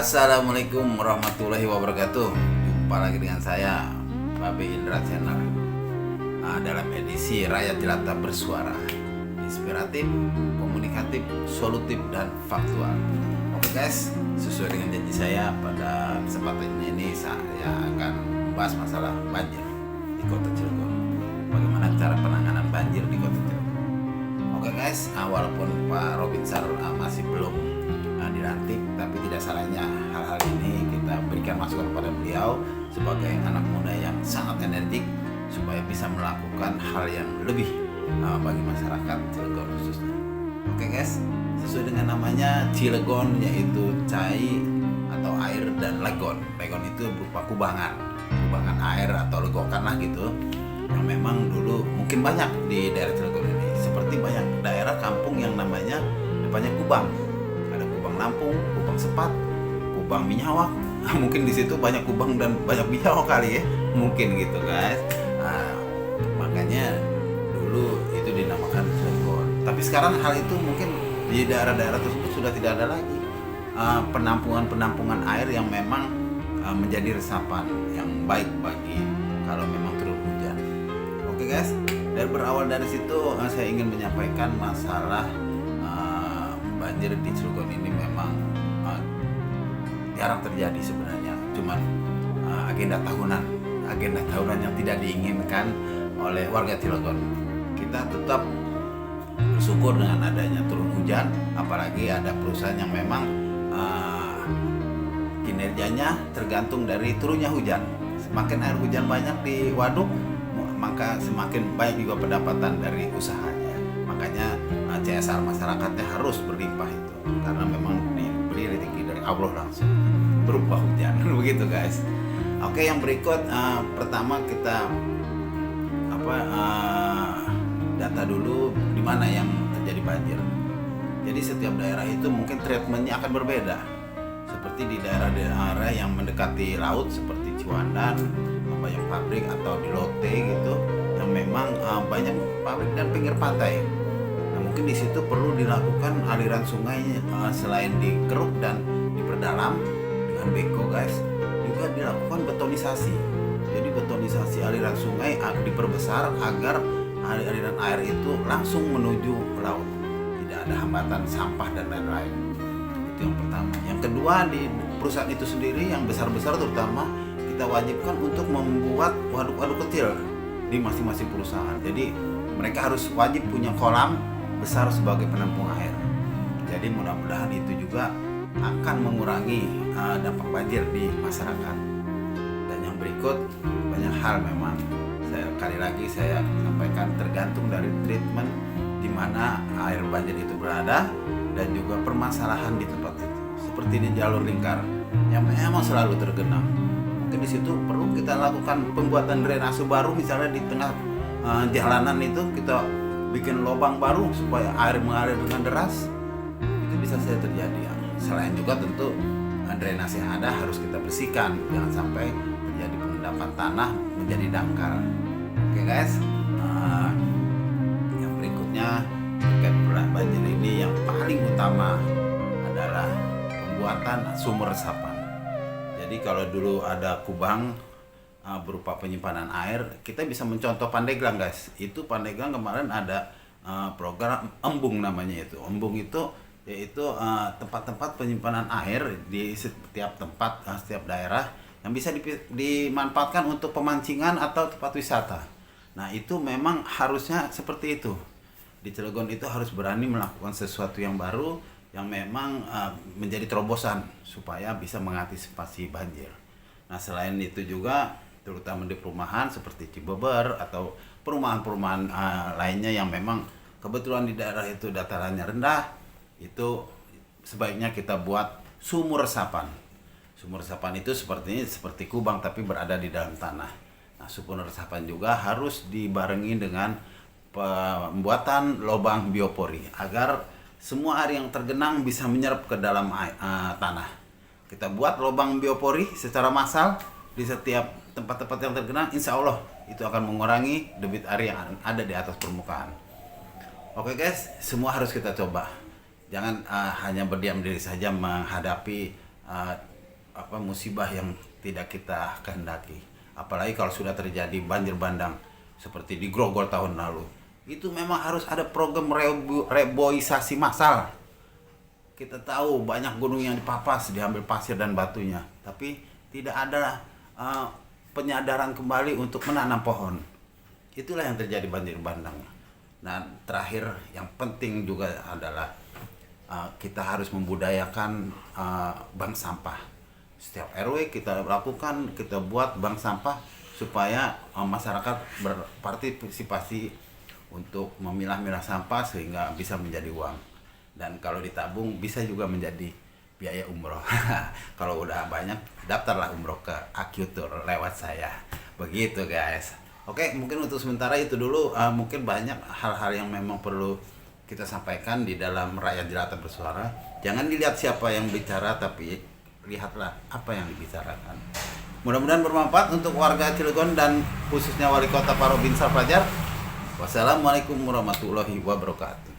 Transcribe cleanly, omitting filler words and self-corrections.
Assalamualaikum warahmatullahi wabarakatuh. Jumpa lagi dengan saya, Babe Indra Channel. Dalam edisi Rakyat Jelata Bersuara, inspiratif, komunikatif, solutif, dan faktual. Oke guys, sesuai dengan janji saya, pada kesempatan ini saya akan membahas masalah banjir di Kota Cilegon. Bagaimana cara penanganan banjir di Kota Cilegon. Oke guys, walaupun Pak Robinsar masih belum dilantik, tapi tidak salahnya hal-hal ini kita berikan masukan kepada beliau sebagai anak muda yang sangat energik supaya bisa melakukan hal yang lebih bagi masyarakat Cilegon khususnya. Oke guys, sesuai dengan namanya Cilegon, yaitu cai atau air, dan legon. Legon itu berupa kubangan air atau legokan lah gitu, yang memang dulu mungkin banyak di daerah Cilegon ini. Seperti banyak daerah kampung yang namanya depannya kubang. Lampung, Kubang Sepat, Kubang Minyawak. Mungkin di situ banyak kubang dan banyak minyawak kali ya, mungkin gitu guys. Makanya dulu itu dinamakan Cilegon. Tapi sekarang hal itu mungkin di daerah-daerah tersebut sudah tidak ada lagi penampungan air yang memang menjadi resapan yang baik bagi kalau memang turun hujan. Oke guys, dan berawal dari situ saya ingin menyampaikan masalah banjir di Cilegon ini memang jarang terjadi sebenarnya, cuman agenda tahunan yang tidak diinginkan oleh warga Cilegon. Kita tetap bersyukur dengan adanya turun hujan, apalagi ada perusahaan yang memang kinerjanya tergantung dari turunnya hujan. Semakin air hujan banyak di waduk, maka semakin baik juga pendapatan dari usahanya. Makanya CSR masyarakatnya harus berlimpah itu, karena memang diberi rezeki dari Allah langsung berupa hujan. Begitu guys. Oke, yang berikut pertama kita data dulu di mana yang terjadi banjir. Jadi setiap daerah itu mungkin treatmentnya akan berbeda. Seperti di daerah-daerah yang mendekati laut seperti Ciwandan, banyak pabrik, atau di Lote gitu, yang memang banyak pabrik dan pinggir pantai. Mungkin di situ perlu dilakukan aliran sungai, selain dikeruk dan diperdalam dengan beko guys, juga dilakukan betonisasi. Jadi betonisasi aliran sungai diperbesar agar aliran air itu langsung menuju laut, tidak ada hambatan sampah dan lain-lain. Itu yang pertama. Yang kedua, di perusahaan itu sendiri yang besar-besar terutama, kita wajibkan untuk membuat waduk-waduk kecil di masing-masing perusahaan. Jadi mereka harus wajib punya kolam besar sebagai penampung air. Jadi mudah-mudahan itu juga akan mengurangi dampak banjir di masyarakat. Dan yang berikut, banyak hal memang saya sampaikan tergantung dari treatment di mana air banjir itu berada, dan juga permasalahan di tempat itu. Seperti di jalur lingkar yang memang selalu tergenang. Mungkin di situ perlu kita lakukan pembuatan drainase baru, misalnya di tengah jalanan itu kita bikin lubang baru supaya air mengalir dengan deras. Itu bisa saja terjadi ya. Selain juga tentu drainase yang ada harus kita bersihkan, jangan sampai terjadi pengendapan tanah menjadi dangkal. Oke guys, yang berikutnya terkait banjir ini, yang paling utama adalah pembuatan sumur resapan. Jadi kalau dulu ada kubang berupa penyimpanan air, kita bisa mencontoh Pandeglang guys. Itu Pandeglang kemarin ada program embung namanya itu. Embung itu yaitu tempat-tempat penyimpanan air di setiap tempat, setiap daerah yang bisa dimanfaatkan untuk pemancingan atau tempat wisata. Nah itu memang harusnya seperti itu. Di Cilegon itu harus berani melakukan sesuatu yang baru, yang memang menjadi terobosan supaya bisa mengantisipasi banjir. Nah selain itu juga terutama di perumahan seperti Cibeber atau perumahan-perumahan lainnya yang memang kebetulan di daerah itu datarannya rendah, itu sebaiknya kita buat sumur resapan. Sumur resapan itu seperti kubang tapi berada di dalam tanah. Nah, sumur resapan juga harus dibarengi dengan pembuatan lubang biopori agar semua air yang tergenang bisa menyerap ke dalam tanah. Kita buat lubang biopori secara massal di setiap tempat-tempat yang tergenang, insya Allah itu akan mengurangi debit air yang ada di atas permukaan. Oke guys, semua harus kita coba. Jangan hanya berdiam diri saja menghadapi musibah yang tidak kita kehendaki. Apalagi kalau sudah terjadi banjir bandang seperti di Grogol tahun lalu. Itu memang harus ada program reboisasi massal. Kita tahu banyak gunung yang dipapas, diambil pasir dan batunya, tapi tidak ada penyadaran kembali untuk menanam pohon. Itulah yang terjadi banjir bandang. Nah, terakhir yang penting juga adalah kita harus membudayakan bank sampah. Setiap RW kita lakukan, kita buat bank sampah supaya masyarakat berpartisipasi untuk memilah-milah sampah sehingga bisa menjadi uang. Dan kalau ditabung bisa juga menjadi biaya umroh. Kalau udah banyak, daftarlah umroh ke Acutur lewat saya. Begitu guys. Oke, mungkin untuk sementara itu dulu. Mungkin banyak hal-hal yang memang perlu kita sampaikan di dalam Rakyat Jelata Bersuara. Jangan dilihat siapa yang bicara, tapi lihatlah apa yang dibicarakan. Mudah-mudahan bermanfaat untuk warga Cilegon dan khususnya Wali Kota Pak Robin Syah Fajar. Wassalamualaikum warahmatullahi wabarakatuh.